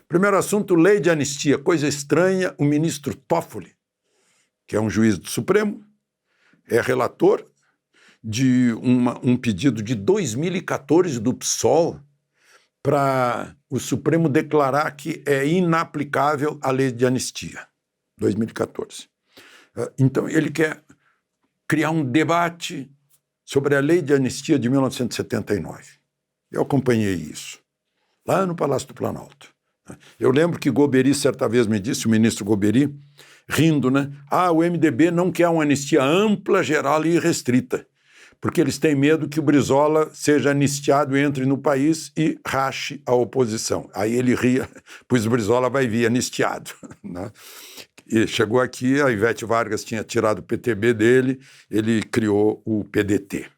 Primeiro assunto, lei de anistia. Coisa estranha, o ministro Toffoli, que é um juiz do Supremo, é relator de um pedido de 2014 do PSOL para o Supremo declarar que é inaplicável a lei de anistia, 2014. Então, ele quer criar um debate sobre a lei de anistia de 1979. Eu acompanhei isso, lá no Palácio do Planalto. Eu lembro que Golbery certa vez me disse, o ministro Golbery, rindo, né? O MDB não quer uma anistia ampla, geral e irrestrita, porque eles têm medo que o Brizola seja anistiado, entre no país e rache a oposição. Aí ele ria, pois o Brizola vai vir anistiado, né? E chegou aqui, a Ivete Vargas tinha tirado o PTB dele, ele criou o PDT.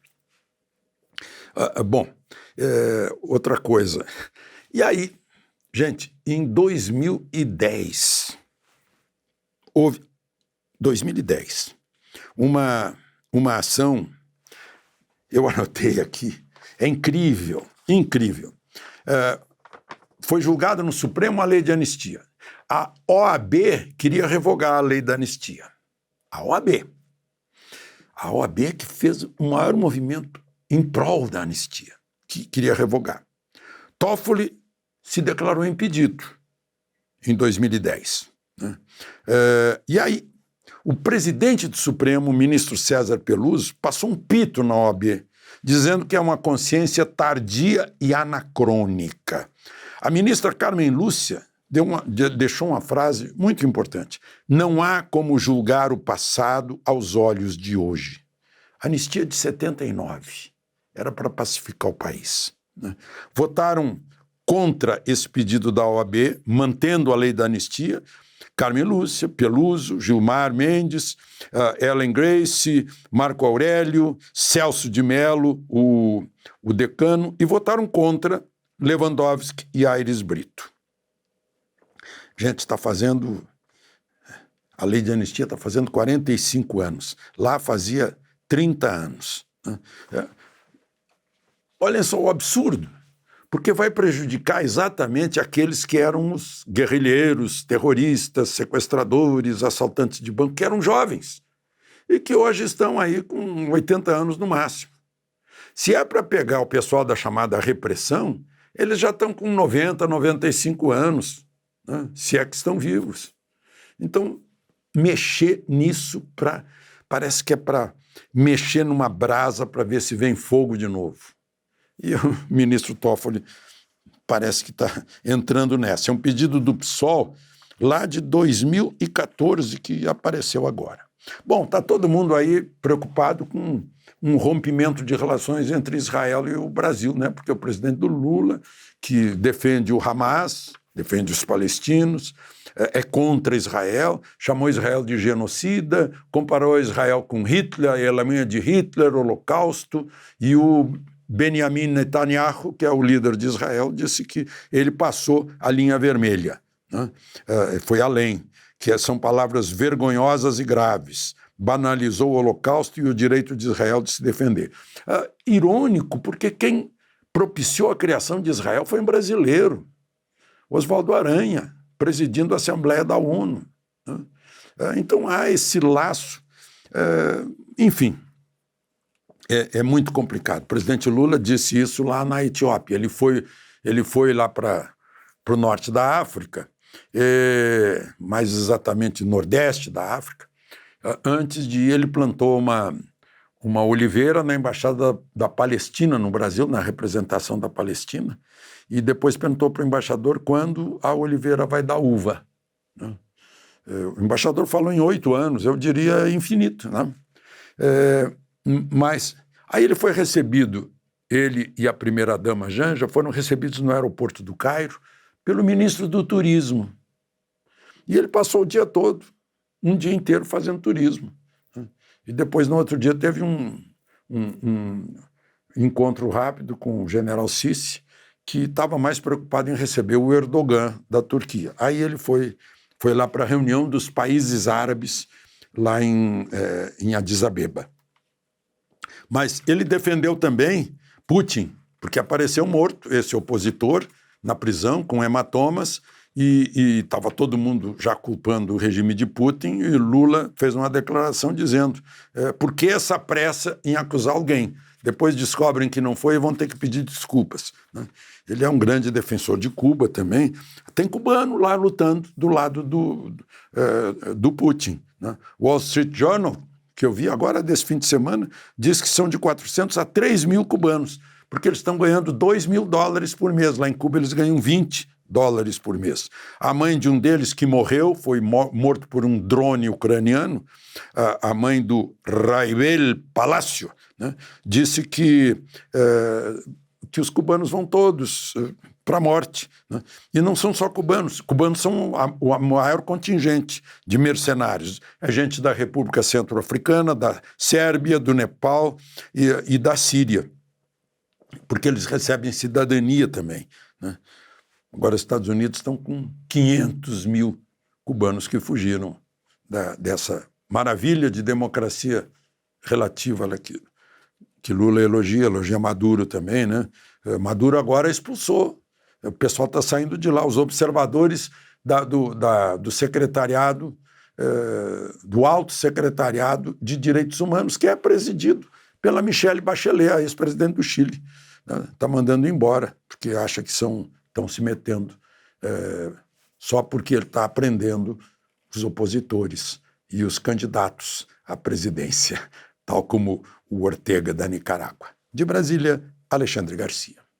Outra coisa. E aí, gente, em 2010, houve, 2010, uma ação, eu anotei aqui, é incrível, incrível. Foi julgada no Supremo a lei de anistia. A OAB queria revogar a lei da anistia. A OAB que fez o maior movimento em prol da anistia, que queria revogar. Toffoli se declarou impedido em 2010. Né? E aí, o presidente do Supremo, o ministro César Peluso, passou um pito na OAB, dizendo que é uma consciência tardia e anacrônica. A ministra Carmen Lúcia deixou uma frase muito importante. Não há como julgar o passado aos olhos de hoje. Anistia de 79 era para pacificar o país. Né? Votaram contra esse pedido da OAB, mantendo a lei da anistia, Carmen Lúcia, Peluso, Gilmar Mendes, Ellen Grace, Marco Aurélio, Celso de Mello, o decano, e votaram contra Lewandowski e Aires Brito. Gente, a lei de anistia está fazendo 45 anos. Lá fazia 30 anos. Olha só o absurdo, porque vai prejudicar exatamente aqueles que eram os guerrilheiros, terroristas, sequestradores, assaltantes de banco, que eram jovens e que hoje estão aí com 80 anos no máximo. Se é para pegar o pessoal da chamada repressão, eles já estão com 90, 95 anos, né? Se é que estão vivos. Então, mexer nisso parece que é para mexer numa brasa para ver se vem fogo de novo. E o ministro Toffoli parece que está entrando nessa. É um pedido do PSOL lá de 2014 que apareceu agora. Bom, está todo mundo aí preocupado com um rompimento de relações entre Israel e o Brasil, né? Porque o presidente do Lula, que defende o Hamas, defende os palestinos, é contra Israel, chamou Israel de genocida, comparou Israel com Hitler, a Alemanha de Hitler, o Holocausto, e o Benjamin Netanyahu, que é o líder de Israel, disse que ele passou a linha vermelha, né? Foi além, que são palavras vergonhosas e graves, banalizou o Holocausto e o direito de Israel de se defender. Irônico, porque quem propiciou a criação de Israel foi um brasileiro, Oswaldo Aranha, presidindo a Assembleia da ONU. Né? Então há esse laço, enfim. É muito complicado. O presidente Lula disse isso lá na Etiópia. Ele foi lá para o norte da África, mais exatamente nordeste da África. Antes de ir, ele plantou uma oliveira na Embaixada da Palestina no Brasil, na representação da Palestina, e depois perguntou para o embaixador quando a oliveira vai dar uva. Né? O embaixador falou em 8 anos, eu diria infinito, né? Mas aí ele foi recebido, ele e a primeira-dama Janja foram recebidos no aeroporto do Cairo pelo ministro do Turismo. E ele passou o dia todo, um dia inteiro fazendo turismo. E depois, no outro dia, teve um encontro rápido com o general Sisi, que estava mais preocupado em receber o Erdogan da Turquia. Aí ele foi lá para a reunião dos países árabes, lá em Addis Abeba. Mas ele defendeu também Putin, porque apareceu morto esse opositor na prisão com hematomas e estava todo mundo já culpando o regime de Putin e Lula fez uma declaração dizendo por que essa pressa em acusar alguém? Depois descobrem que não foi e vão ter que pedir desculpas, né? Ele é um grande defensor de Cuba também. Tem cubano lá lutando do lado do Putin, né? Wall Street Journal, que eu vi agora desse fim de semana, diz que são de 400 a 3 mil cubanos, porque eles estão ganhando $2.000 por mês. Lá em Cuba eles ganham $20 por mês. A mãe de um deles que morreu, foi morto por um drone ucraniano, a mãe do Raibel Palacio, né, disse que os cubanos vão todos para a morte, né? E não são só cubanos. Cubanos são o maior contingente de mercenários. É gente da República Centro-Africana, da Sérvia, do Nepal e da Síria, porque eles recebem cidadania também, né? Agora, os Estados Unidos estão com 500 mil cubanos que fugiram dessa maravilha de democracia relativa que Lula elogia Maduro também, né? Maduro agora expulsou. O pessoal está saindo de lá. Os observadores do secretariado, do Alto Secretariado de Direitos Humanos, que é presidido pela Michelle Bachelet, a ex-presidente do Chile, está mandando embora, porque acha que estão se metendo só porque ele está aprendendo os opositores e os candidatos à presidência, tal como o Ortega da Nicarágua. De Brasília, Alexandre Garcia.